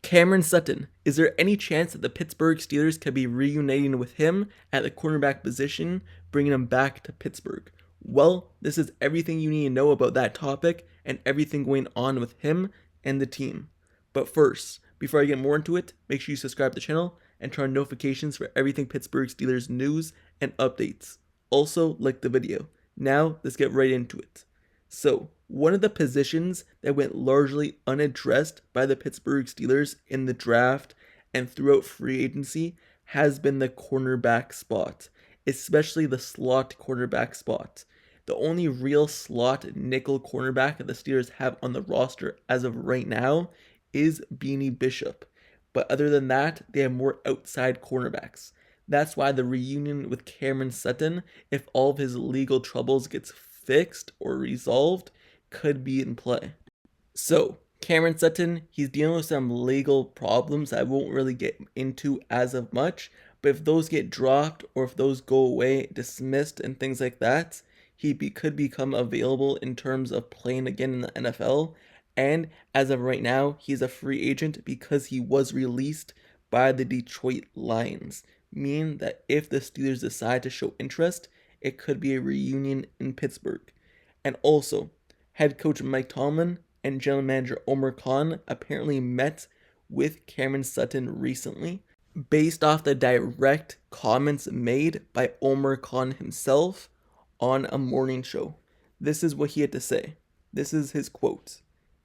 Cameron Sutton. Is there any chance that the Pittsburgh Steelers could be reuniting with him at the cornerback position, bringing him back to Pittsburgh? Well, this is everything you need to know about that topic and everything going on with him and the team. But first, before I get more into it, make sure you subscribe to the channel and turn on notifications for everything Pittsburgh Steelers news and updates. Also, like the video. Now, let's get right into it. So, one of the positions that went largely unaddressed by the Pittsburgh Steelers in the draft and throughout free agency has been the cornerback spot, especially the slot cornerback spot. The only real slot nickel cornerback that the Steelers have on the roster as of right now is Beanie Bishop. But other than that, they have more outside cornerbacks. That's why the reunion with Cameron Sutton, if all of his legal troubles gets fixed or resolved, could be in play. So, Cameron Sutton, he's dealing with some legal problems I won't really get into as of much, but if those get dropped or if those go away, dismissed and things like that, could become available in terms of playing again in the NFL. And as of right now, he's a free agent because he was released by the Detroit Lions, meaning that if the Steelers decide to show interest, it could be a reunion in Pittsburgh. And also, head coach Mike Tomlin and general manager Omar Khan apparently met with Cameron Sutton recently. Based off the direct comments made by Omar Khan himself on a morning show, this is what he had to say. This is his quote.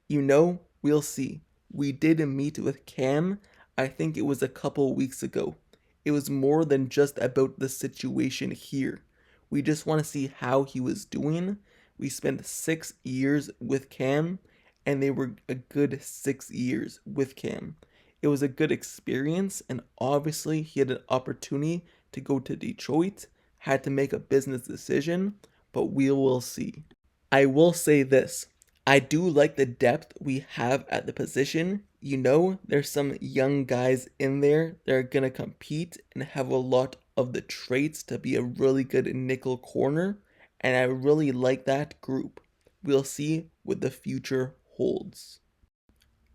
"You know, we'll see. We did meet with Cam. I think it was a couple weeks ago. It was more than just about the situation here. We just want to see how he was doing. We spent 6 years with Cam, and they were a good 6 years with Cam. It was a good experience, and obviously he had an opportunity to go to Detroit, had to make a business decision, but we will see. I will say this. I do like the depth we have at the position. You know, there's some young guys in there that are going to compete and have a lot of the traits to be a really good nickel corner, and I really like that group. We'll see what the future holds."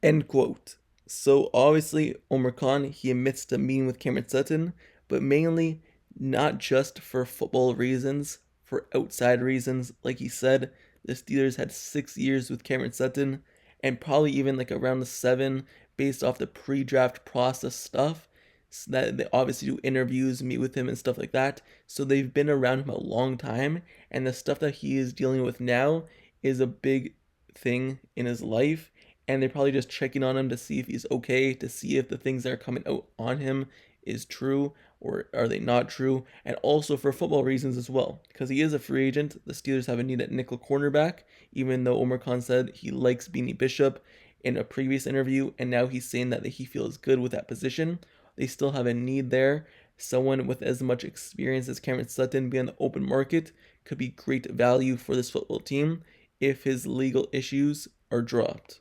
End quote. So obviously, Omar Khan, he admits to meeting with Cameron Sutton, but mainly not just for football reasons, for outside reasons. Like he said, the Steelers had 6 years with Cameron Sutton, and probably even like around the 7 based off the pre-draft process stuff. So that they obviously do interviews, meet with him and stuff like that. So they've been around him a long time, and the stuff that he is dealing with now is a big thing in his life, and they're probably just checking on him to see if he's okay, to see if the things that are coming out on him is true or are they not true, and also for football reasons as well, because he is a free agent. The Steelers have a need at nickel cornerback, even though Omar Khan said he likes Beanie Bishop in a previous interview, and now he's saying that he feels good with that position. They still have a need there. Someone with as much experience as Cameron Sutton being on the open market could be great value for this football team if his legal issues are dropped.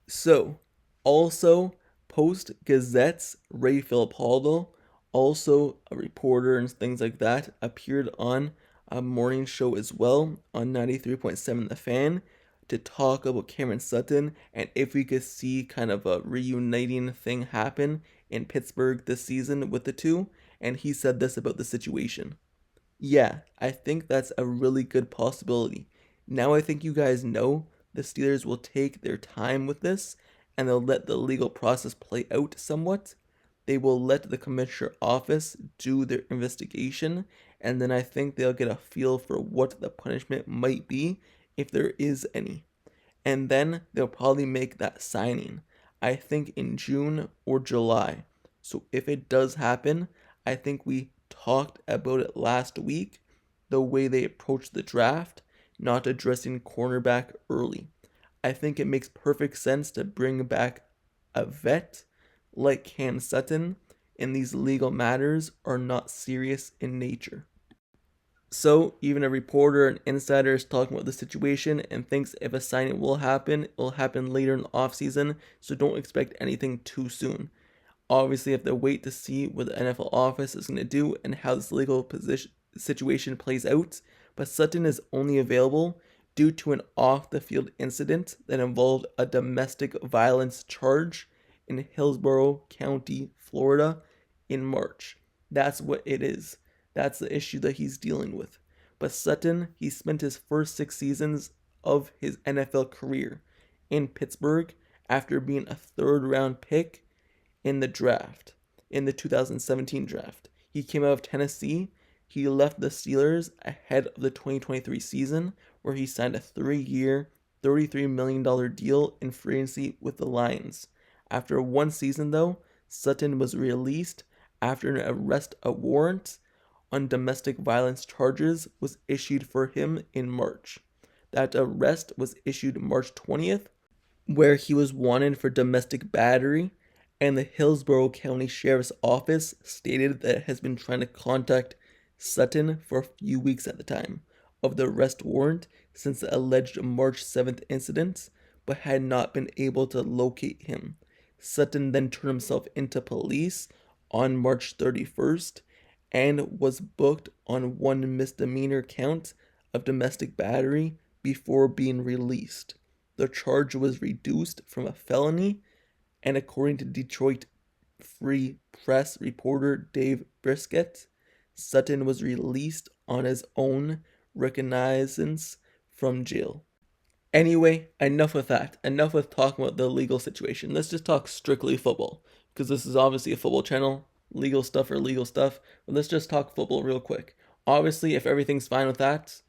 So, also, Post-Gazette's Ray Filipaldo, also a reporter and things like that, appeared on a morning show as well on 93.7 The Fan to talk about Cameron Sutton and if we could see kind of a reuniting thing happen in Pittsburgh this season with the two, and he said this about the situation. "Yeah, I think that's a really good possibility. Now I think you guys know the Steelers will take their time with this, and they'll let the legal process play out somewhat. They will let the commissioner office do their investigation, and then I think they'll get a feel for what the punishment might be, if there is any. And then they'll probably make that signing, I think in June or July. So if it does happen, I think we talked about it last week, the way they approached the draft, not addressing cornerback early. I think it makes perfect sense to bring back a vet like Cam Sutton, and these legal matters are not serious in nature." So, even a reporter and insider is talking about the situation and thinks if a signing will happen, it will happen later in the offseason, so don't expect anything too soon. Obviously, you have to wait to see what the NFL office is going to do and how this legal situation plays out, but Sutton is only available due to an off-the-field incident that involved a domestic violence charge in Hillsborough County, Florida in March. That's what it is. That's the issue that he's dealing with. But Sutton, he spent his first 6 seasons of his NFL career in Pittsburgh after being a third-round pick in the draft, in the 2017 draft. He came out of Tennessee. He left the Steelers ahead of the 2023 season, where he signed a 3-year, $33 million deal in free agency with the Lions. After one season, though, Sutton was released after an arrest warrant on domestic violence charges was issued for him in March. That arrest was issued March 20th, where he was wanted for domestic battery, and the Hillsborough County Sheriff's Office stated that it has been trying to contact Sutton for a few weeks at the time of the arrest warrant since the alleged March 7th incident, but had not been able to locate him. Sutton then turned himself into police on March 31st and was booked on one misdemeanor count of domestic battery before being released. The charge was reduced from a felony, and according to Detroit Free Press reporter Dave Brisket, Sutton was released on his own recognizance from jail. Anyway, enough with that. Enough with talking about the legal situation. Let's just talk strictly football, because this is obviously a football channel. Legal stuff or legal stuff. But let's just talk football real quick. Obviously, if everything's fine with that,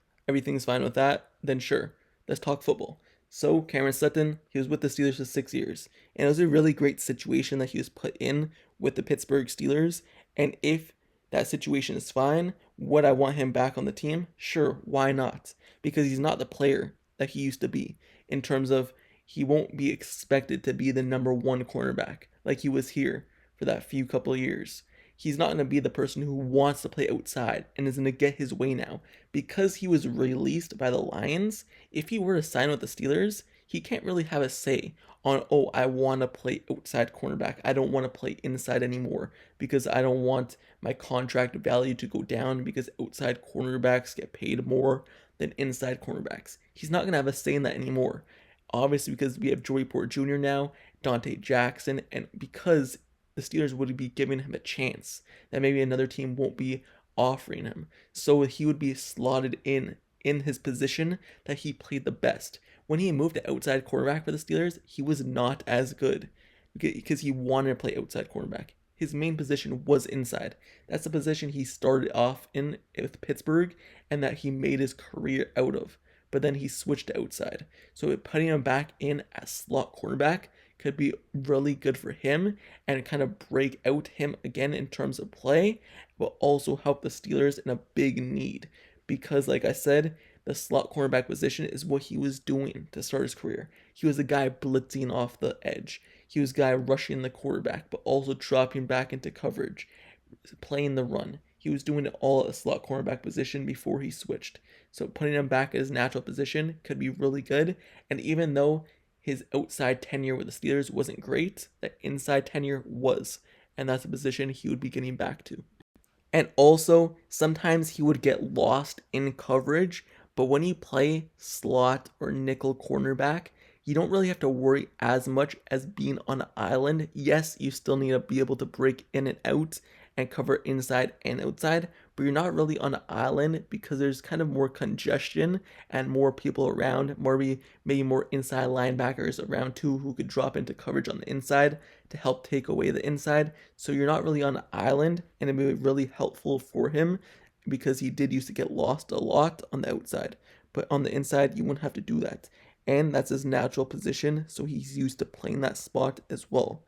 then sure, let's talk football. So, Cameron Sutton, he was with the Steelers for 6 years. And it was a really great situation that he was put in with the Pittsburgh Steelers. And if that situation is fine, would I want him back on the team? Sure, why not? Because he's not the player that he used to be, in terms of he won't be expected to be the number one cornerback like he was here for that few couple of years. He's not going to be the person who wants to play outside and is going to get his way now. Because he was released by the Lions, if he were to sign with the Steelers, he can't really have a say on, oh, I want to play outside cornerback. I don't want to play inside anymore because I don't want my contract value to go down because outside cornerbacks get paid more than inside cornerbacks. He's not going to have a say in that anymore. Obviously, because we have Joey Porter Jr. now, Dante Jackson, and because the Steelers would be giving him a chance that maybe another team won't be offering him. So he would be slotted in his position that he played the best. When he moved to outside cornerback for the Steelers, he was not as good because he wanted to play outside cornerback. His main position was inside. That's the position he started off in with Pittsburgh and that he made his career out of. But then he switched to outside. So putting him back in as slot cornerback could be really good for him and kind of break out him again in terms of play, but also help the Steelers in a big need. Because like I said, the slot cornerback position is what he was doing to start his career. He was a guy blitzing off the edge. He was a guy rushing the quarterback, but also dropping back into coverage, playing the run. He was doing it all at the slot cornerback position before he switched. So putting him back at his natural position could be really good. And even though his outside tenure with the Steelers wasn't great, the inside tenure was. And that's a position he would be getting back to. And also, sometimes he would get lost in coverage, but when you play slot or nickel cornerback, you don't really have to worry as much as being on an island. Yes, you still need to be able to break in and out and cover inside and outside, but you're not really on an island because there's kind of more congestion and more people around, maybe more inside linebackers around too who could drop into coverage on the inside to help take away the inside. So you're not really on an island, and it would be really helpful for him because he did used to get lost a lot on the outside, but on the inside you wouldn't have to do that. And that's his natural position, so he's used to playing that spot as well.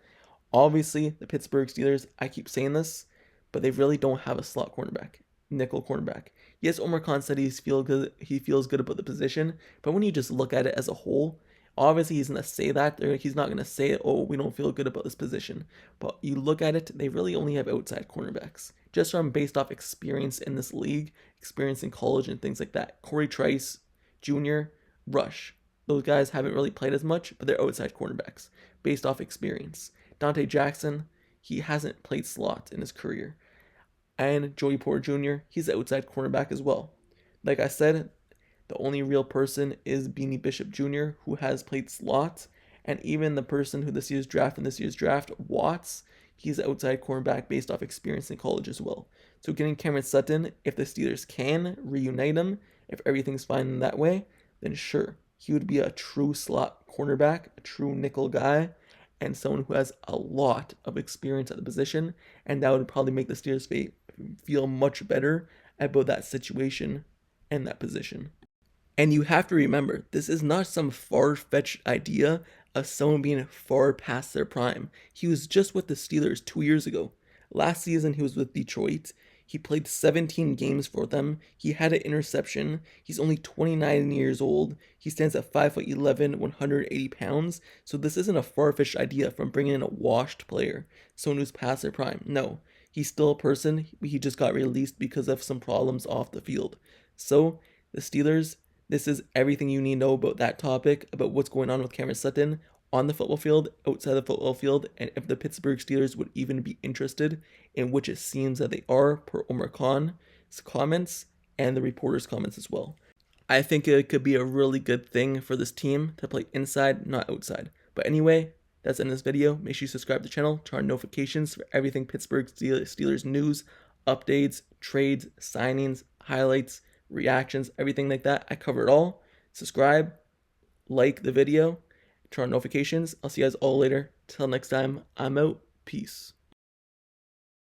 Obviously, the Pittsburgh Steelers, I keep saying this, but they really don't have a slot cornerback, nickel cornerback. Yes, Omar Khan said he feels good about the position, but when you just look at it as a whole, obviously he's going to say that. He's not going to say, oh, we don't feel good about this position. But you look at it, they really only have outside cornerbacks. Just from based off experience in this league, experience in college and things like that. Corey Trice Jr., Rush. Those guys haven't really played as much, but they're outside cornerbacks based off experience. Dante Jackson, he hasn't played slot in his career. And Joey Porter Jr., he's an outside cornerback as well. Like I said, the only real person is Beanie Bishop Jr., who has played slot, And even the person who this year's draft in this year's draft, Watts, he's an outside cornerback based off experience in college as well. So getting Cameron Sutton, if the Steelers can reunite him, if everything's fine in that way, then sure, he would be a true slot cornerback, a true nickel guy, and someone who has a lot of experience at the position, and that would probably make the Steelers feel much better about that situation and that position. And you have to remember, this is not some far-fetched idea of someone being far past their prime. He was just with the Steelers 2 years ago. Last season, he was with Detroit. He played 17 games for them. He had an interception. He's only 29 years old. He stands at 5'11", 180 pounds. So this isn't a far-fetched idea from bringing in a washed player, someone who's past their prime. No, he's still a person. He just got released because of some problems off the field. So the Steelers, this is everything you need to know about that topic, about what's going on with Cameron Sutton on the football field, outside the football field, and if the Pittsburgh Steelers would even be interested, in which it seems that they are, per Omar Khan's comments and the reporters' comments as well. I think it could be a really good thing for this team to play inside, not outside. But anyway, that's the end of this video. Make sure you subscribe to the channel, turn on notifications for everything Pittsburgh Steelers news, updates, trades, signings, highlights, reactions, everything like that. I cover it all. Subscribe, like the video, turn on notifications. I'll see you guys all later. Till next time, I'm out. Peace.